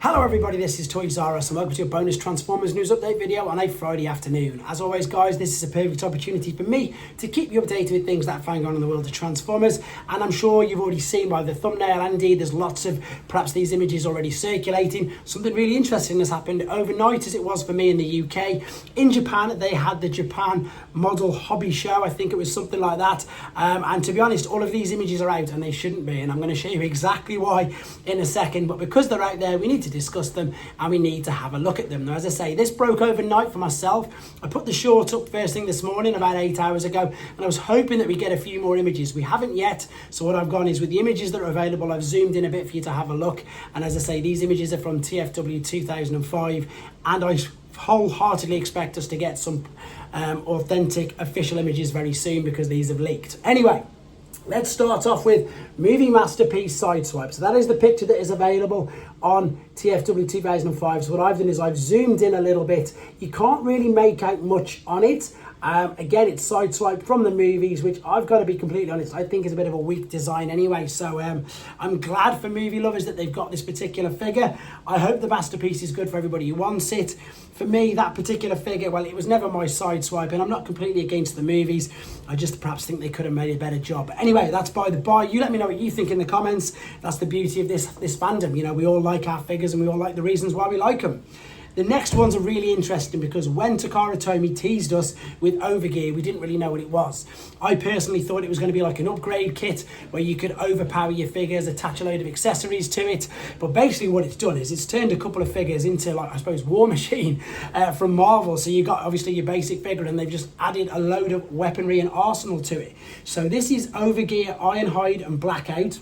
Hello everybody, this is Toy Zara, and welcome to a bonus Transformers news update video on a Friday afternoon. As always guys, this is a perfect opportunity for me to keep you updated with things that are going on in the world of Transformers, and I'm sure you've already seen by the thumbnail and indeed there's lots of perhaps these images already circulating. Something really interesting has happened overnight, as it was for me in the UK. In Japan, they had the Japan Model Hobby Show, I think it was something like that, and to be honest, all of these images are out and they shouldn't be, and I'm going to show you exactly why in a second, but because they're out there we need to discuss them and we need to have a look at them. Now, as I say, this broke overnight for myself. I put the short up first thing this morning about 8 hours ago, and I was hoping that we get a few more images. We haven't yet, so what I've gone is with the images that are available, I've zoomed in a bit for you to have a look, and as I say, these images are from TFW 2005, and I wholeheartedly expect us to get some authentic official images very soon because these have leaked. Anyway, let's start off with Movie Masterpiece Sideswipe. So that is the picture that is available on TFW 2005. So what I've done is I've zoomed in a little bit. You can't really make out much on it. Again, it's Sideswipe from the movies, which I've got to be completely honest, I think is a bit of a weak design anyway. So I'm glad for movie lovers that they've got this particular figure. I hope the masterpiece is good for everybody who wants it. For me, that particular figure, well, it was never my Sideswipe, and I'm not completely against the movies. I just perhaps think they could have made a better job. But anyway, that's by the by. You let me know what you think in the comments. That's the beauty of this fandom. You know, we all like our figures and we all like the reasons why we like them. The next ones are really interesting because when Takara Tomy teased us with Overgear, we didn't really know what it was. I personally thought it was going to be like an upgrade kit where you could overpower your figures, attach a load of accessories to it. But basically what it's done is it's turned a couple of figures into, like, I suppose, War Machine from Marvel. So you've got obviously your basic figure and they've just added a load of weaponry and arsenal to it. So this is Overgear, Ironhide and Blackout.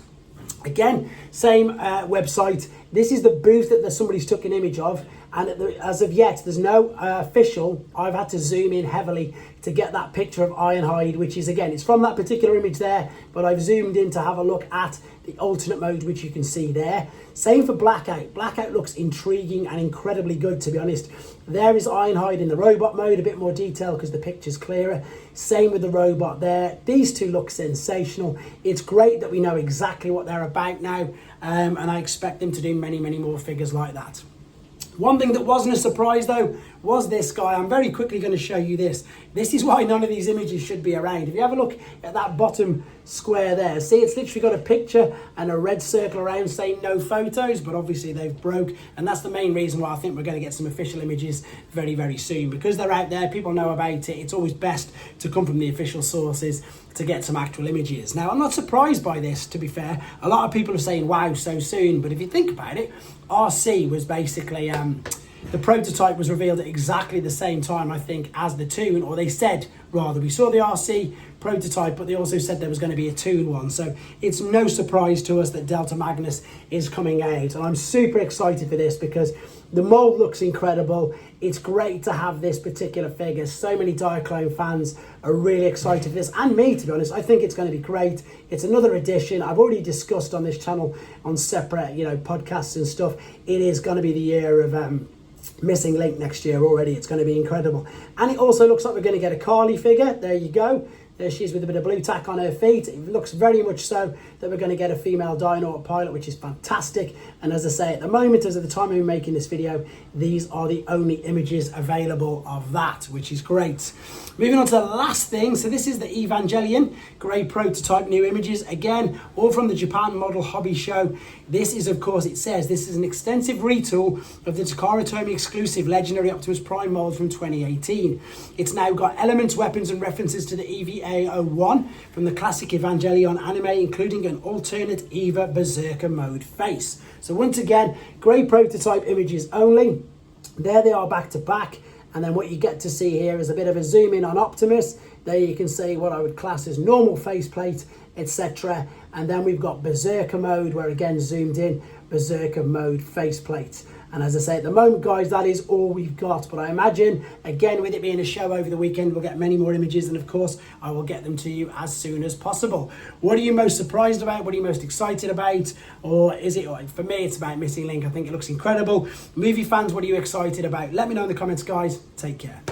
Again, same website. This is the booth that somebody's took an image of, and as of yet, there's no official. I've had to zoom in heavily to get that picture of Ironhide, which is, again, it's from that particular image there, but I've zoomed in to have a look at the alternate mode, which you can see there. Same for Blackout. Blackout looks intriguing and incredibly good, to be honest. There is Ironhide in the robot mode, a bit more detail because the picture's clearer. Same with the robot there. These two look sensational. It's great that we know exactly what they're about now, and I expect them to do many, many more figures like that. One thing that wasn't a surprise though was this guy. I'm very quickly going to show you this. This is why none of these images should be around. If you have a look at that bottom square there, see, it's literally got a picture and a red circle around saying no photos, but obviously they've broke, and that's the main reason why I think we're going to get some official images very, very soon, because they're out there, people know about it. It's always best to come from the official sources to get some actual images. Now, I'm not surprised by this, to be fair. A lot of people are saying, wow, so soon, but if you think about it, RC was basically the prototype was revealed at exactly the same time, I think, as the Toon, or they said, rather, we saw the RC prototype, but they also said there was going to be a Toon one. So it's no surprise to us that Delta Magnus is coming out. And I'm super excited for this because the mold looks incredible. It's great to have this particular figure. So many Diaclone fans are really excited for this, and me, to be honest. I think it's going to be great. It's another edition. I've already discussed on this channel on separate, podcasts and stuff. It is going to be the year of Missing Link next year already. It's going to be incredible. And it also looks like we're going to get a Carly figure. There you go. There she is with a bit of blue tack on her feet. It looks very much so that we're going to get a female Dinosaur pilot, which is fantastic. And as I say, at the moment, as of the time I'm making this video, these are the only images available of that, which is great. Moving on to the last thing. So this is the Evangelion grey prototype new images. Again, all from the Japan Model Hobby Show. This is, of course, it says this is an extensive retool of the Takara Tomy exclusive Legendary Optimus Prime mold from 2018. It's now got elements, weapons and references to the EVA-01 from the classic Evangelion anime, including an alternate Eva Berserker mode face. So once again, grey prototype images only. There they are back to back. And then what you get to see here is a bit of a zoom in on Optimus. There you can see what I would class as normal faceplate, etc. And then we've got Berserker mode, where again zoomed in, Berserker mode faceplate. And as I say, at the moment, guys, that is all we've got. But I imagine, again, with it being a show over the weekend, we'll get many more images. And of course, I will get them to you as soon as possible. What are you most surprised about? What are you most excited about? Or is it, for me, it's about Missing Link. I think it looks incredible. Movie fans, what are you excited about? Let me know in the comments, guys. Take care.